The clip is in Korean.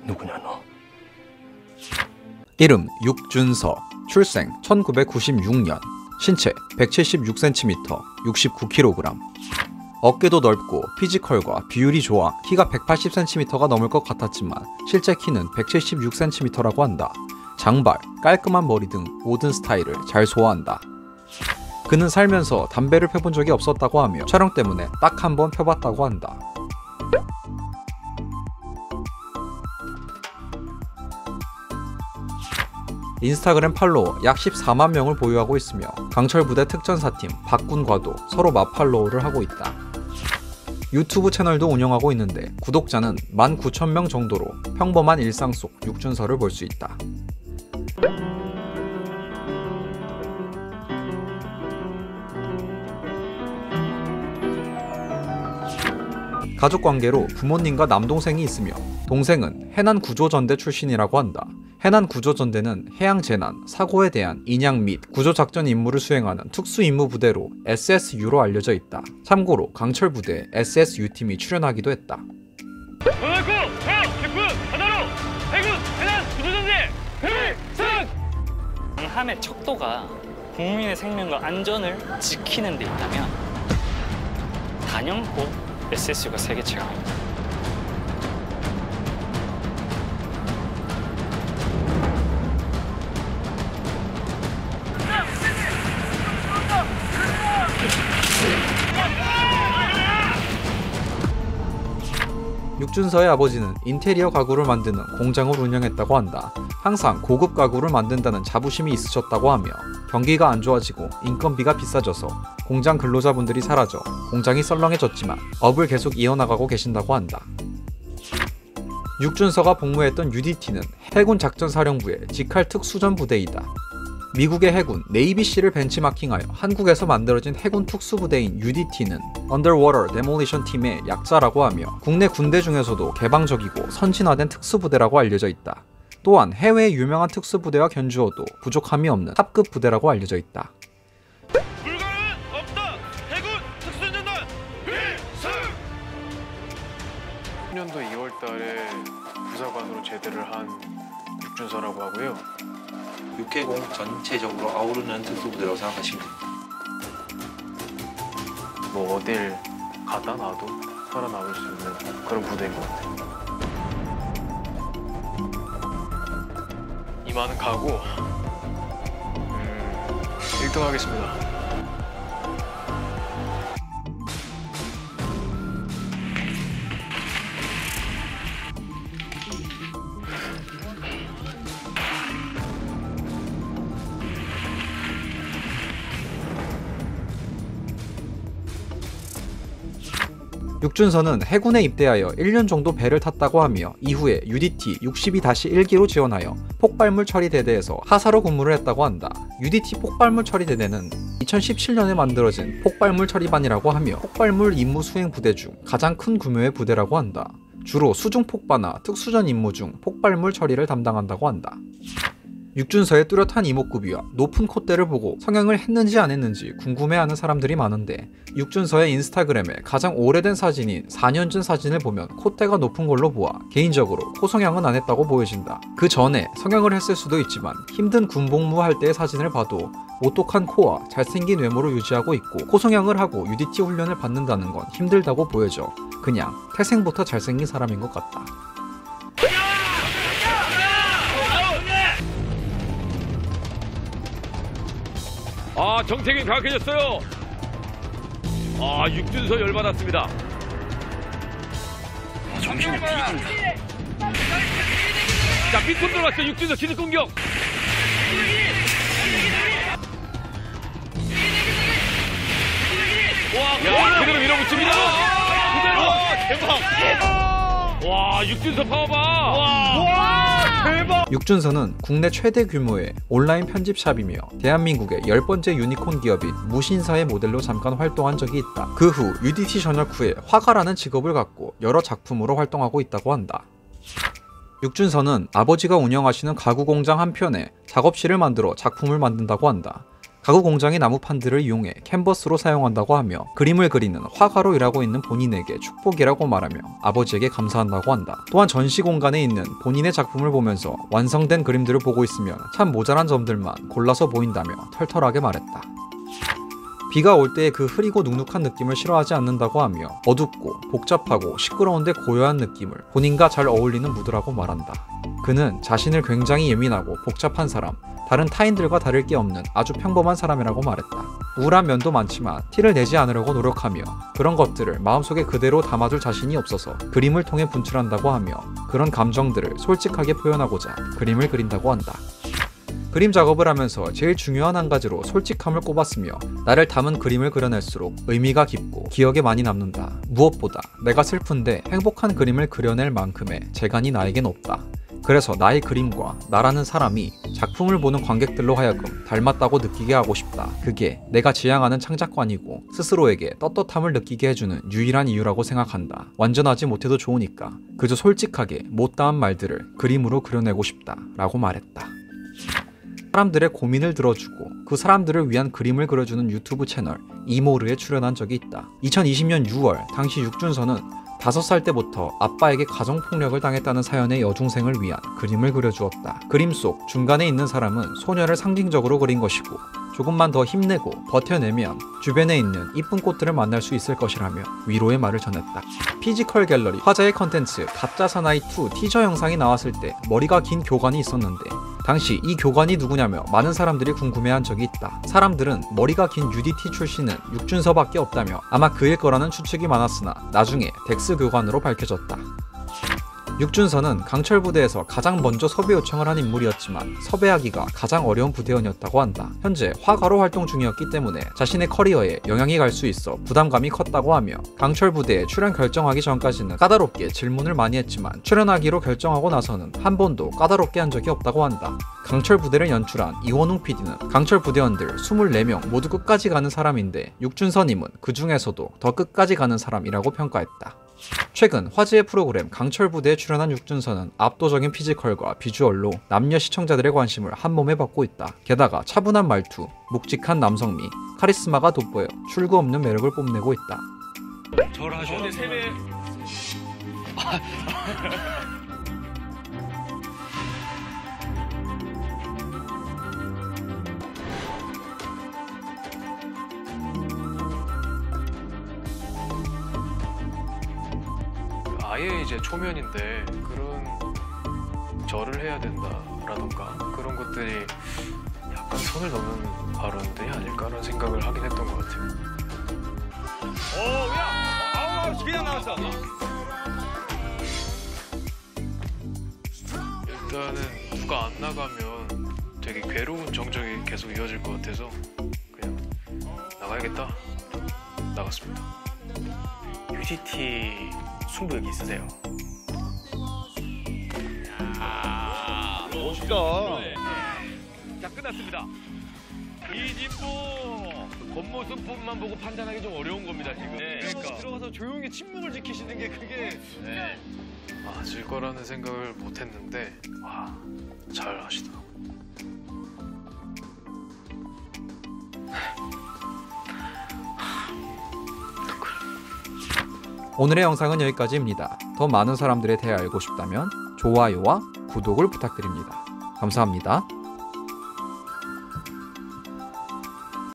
누구냐 너? 이름 육준서, 출생 1996년, 신체 176cm, 69kg. 어깨도 넓고 피지컬과 비율이 좋아 키가 180cm가 넘을 것 같았지만 실제 키는 176cm라고 한다. 장발, 깔끔한 머리 등 모든 스타일을 잘 소화한다. 그는 살면서 담배를 펴본 적이 없었다고 하며 촬영 때문에 딱 한 번 펴봤다고 한다. 인스타그램 팔로워 약 14만 명을 보유하고 있으며 강철 부대 특전사팀 박군과도 서로 맞팔로우를 하고 있다. 유튜브 채널도 운영하고 있는데 구독자는 19,000명 정도로 평범한 일상 속 육준서를 볼 수 있다. 가족관계로 부모님과 남동생이 있으며 동생은 해난구조전대 출신이라고 한다. 해난구조전대는 해양재난, 사고에 대한 인양 및 구조작전 임무를 수행하는 특수임무부대로 SSU로 알려져 있다. 참고로 강철부대에 SSU팀이 출연하기도 했다. 고맙고 해군 하나로 해군 해난구조전대 필승! 함의 척도가 국민의 생명과 안전을 지키는 데 있다면 단연코 SSU가 세계 최강입니다. 육준서의 아버지는 인테리어 가구를 만드는 공장을 운영했다고 한다. 항상 고급 가구를 만든다는 자부심이 있으셨다고 하며 경기가 안 좋아지고 인건비가 비싸져서 공장 근로자분들이 사라져 공장이 썰렁해졌지만 업을 계속 이어나가고 계신다고 한다. 육준서가 복무했던 UDT는 해군 작전사령부의 직할 특수전 부대이다. 미국의 해군 네이비시를 벤치마킹하여 한국에서 만들어진 해군 특수부대인 UDT는 Underwater Demolition Team의 약자라고 하며 국내 군대 중에서도 개방적이고 선진화된 특수부대라고 알려져 있다. 또한 해외의 유명한 특수부대와 견주어도 부족함이 없는 탑급 부대라고 알려져 있다. 불가능은 없다! 해군 특수전단 필승! 10년도 2월달에 부사관으로 제대를 한 육준서라고 하고요. 육해공 전체적으로 아우르는 특수부대라고 생각하시면 됩니다. 뭐 어딜 가다 놔도 살아남을 수 있는 그런 부대인 것 같아요. 이 많은 각오 1등 하겠습니다. 육준서는 해군에 입대하여 1년 정도 배를 탔다고 하며 이후에 UDT 62-1기로 지원하여 폭발물 처리 대대에서 하사로 근무를 했다고 한다. UDT 폭발물 처리 대대는 2017년에 만들어진 폭발물 처리반이라고 하며 폭발물 임무 수행 부대 중 가장 큰 규모의 부대라고 한다. 주로 수중 폭발이나 특수전 임무 중 폭발물 처리를 담당한다고 한다. 육준서의 뚜렷한 이목구비와 높은 콧대를 보고 성형을 했는지 안 했는지 궁금해하는 사람들이 많은데 육준서의 인스타그램에 가장 오래된 사진인 4년 전 사진을 보면 콧대가 높은 걸로 보아 개인적으로 코 성형은 안 했다고 보여진다. 그 전에 성형을 했을 수도 있지만 힘든 군복무 할 때의 사진을 봐도 오똑한 코와 잘생긴 외모를 유지하고 있고 코 성형을 하고 UDT 훈련을 받는다는 건 힘들다고 보여져. 그냥 태생부터 잘생긴 사람인 것 같다. 아, 정책이 강력해졌어요. 아, 육준서 열받았습니다. 정신이 비긴다. 자, 빈틈 들어왔어요. 육준서 진입 공격. 와, 그대로 밀어붙입니다. 그대로. 대박. 와, 육준서 파워봐. 와, 대박. 육준서는 국내 최대 규모의 온라인 편집샵이며 대한민국의 10번째 유니콘 기업인 무신사의 모델로 잠깐 활동한 적이 있다. 그 후 UDT 전역 후에 화가라는 직업을 갖고 여러 작품으로 활동하고 있다고 한다. 육준서는 아버지가 운영하시는 가구 공장 한편에 작업실을 만들어 작품을 만든다고 한다. 가구 공장의 나무판들을 이용해 캔버스로 사용한다고 하며 그림을 그리는 화가로 일하고 있는 본인에게 축복이라고 말하며 아버지에게 감사한다고 한다. 또한 전시 공간에 있는 본인의 작품을 보면서 완성된 그림들을 보고 있으면 참 모자란 점들만 골라서 보인다며 털털하게 말했다. 비가 올 때의 그 흐리고 눅눅한 느낌을 싫어하지 않는다고 하며 어둡고 복잡하고 시끄러운데 고요한 느낌을 본인과 잘 어울리는 무드라고 말한다. 그는 자신을 굉장히 예민하고 복잡한 사람, 다른 타인들과 다를 게 없는 아주 평범한 사람이라고 말했다. 우울한 면도 많지만 티를 내지 않으려고 노력하며 그런 것들을 마음속에 그대로 담아둘 자신이 없어서 그림을 통해 분출한다고 하며 그런 감정들을 솔직하게 표현하고자 그림을 그린다고 한다. 그림 작업을 하면서 제일 중요한 한 가지로 솔직함을 꼽았으며 나를 담은 그림을 그려낼수록 의미가 깊고 기억에 많이 남는다. 무엇보다 내가 슬픈데 행복한 그림을 그려낼 만큼의 재간이 나에겐 없다. 그래서 나의 그림과 나라는 사람이 작품을 보는 관객들로 하여금 닮았다고 느끼게 하고 싶다. 그게 내가 지향하는 창작관이고 스스로에게 떳떳함을 느끼게 해주는 유일한 이유라고 생각한다. 완전하지 못해도 좋으니까 그저 솔직하게 못다한 말들을 그림으로 그려내고 싶다 라고 말했다. 사람들의 고민을 들어주고 그 사람들을 위한 그림을 그려주는 유튜브 채널 이모르에 출연한 적이 있다. 2020년 6월 당시 육준서는 5살 때부터 아빠에게 가정폭력을 당했다는 사연의 여중생을 위한 그림을 그려주었다. 그림 속 중간에 있는 사람은 소녀를 상징적으로 그린 것이고 조금만 더 힘내고 버텨내면 주변에 있는 이쁜 꽃들을 만날 수 있을 것이라며 위로의 말을 전했다. 피지컬 갤러리 화제의 컨텐츠 가짜 사나이 2 티저 영상이 나왔을 때 머리가 긴 교관이 있었는데 당시 이 교관이 누구냐며 많은 사람들이 궁금해한 적이 있다. 사람들은 머리가 긴 UDT 출신은 육준서밖에 없다며 아마 그일 거라는 추측이 많았으나 나중에 덱스 교관으로 밝혀졌다. 육준서는 강철 부대에서 가장 먼저 섭외 요청을 한 인물이었지만 섭외하기가 가장 어려운 부대원이었다고 한다. 현재 화가로 활동 중이었기 때문에 자신의 커리어에 영향이 갈 수 있어 부담감이 컸다고 하며 강철 부대에 출연 결정하기 전까지는 까다롭게 질문을 많이 했지만 출연하기로 결정하고 나서는 한 번도 까다롭게 한 적이 없다고 한다. 강철 부대를 연출한 이원웅 PD는 강철 부대원들 24명 모두 끝까지 가는 사람인데 육준서님은 그 중에서도 더 끝까지 가는 사람이라고 평가했다. 최근 화제의 프로그램 강철 부대에 출연한 육준서는 압도적인 피지컬과 비주얼로 남녀 시청자들의 관심을 한몸에 받고 있다. 게다가 차분한 말투, 묵직한 남성미, 카리스마가 돋보여 출구 없는 매력을 뽐내고 있다. 절하셨네. 세배. 아예 이제 초면인데 그런 절을 해야 된다라던가 그런 것들이 약간 선을 넘는 발언들이 아닐까라는 생각을 하긴 했던 것 같아요. 야! 아우, 그냥 나왔어. 일단은 누가 안 나가면 되게 괴로운 정적이 계속 이어질 것 같아서 그냥 나가야겠다. 나갔습니다. UDT 승부욕이 있으세요? 멋있다. 자, 끝났습니다. 이진보 겉모습만 보고 판단하기 좀 어려운 겁니다, 지금. 그러니까. 들어가서 조용히 침묵을 지키시는 게 그게 아, 질 거라는 생각을 못 했는데 와, 잘 하시더라고요. 오늘의 영상은 여기까지입니다. 더 많은 사람들에 대해 알고 싶다면 좋아요와 구독을 부탁드립니다. 감사합니다.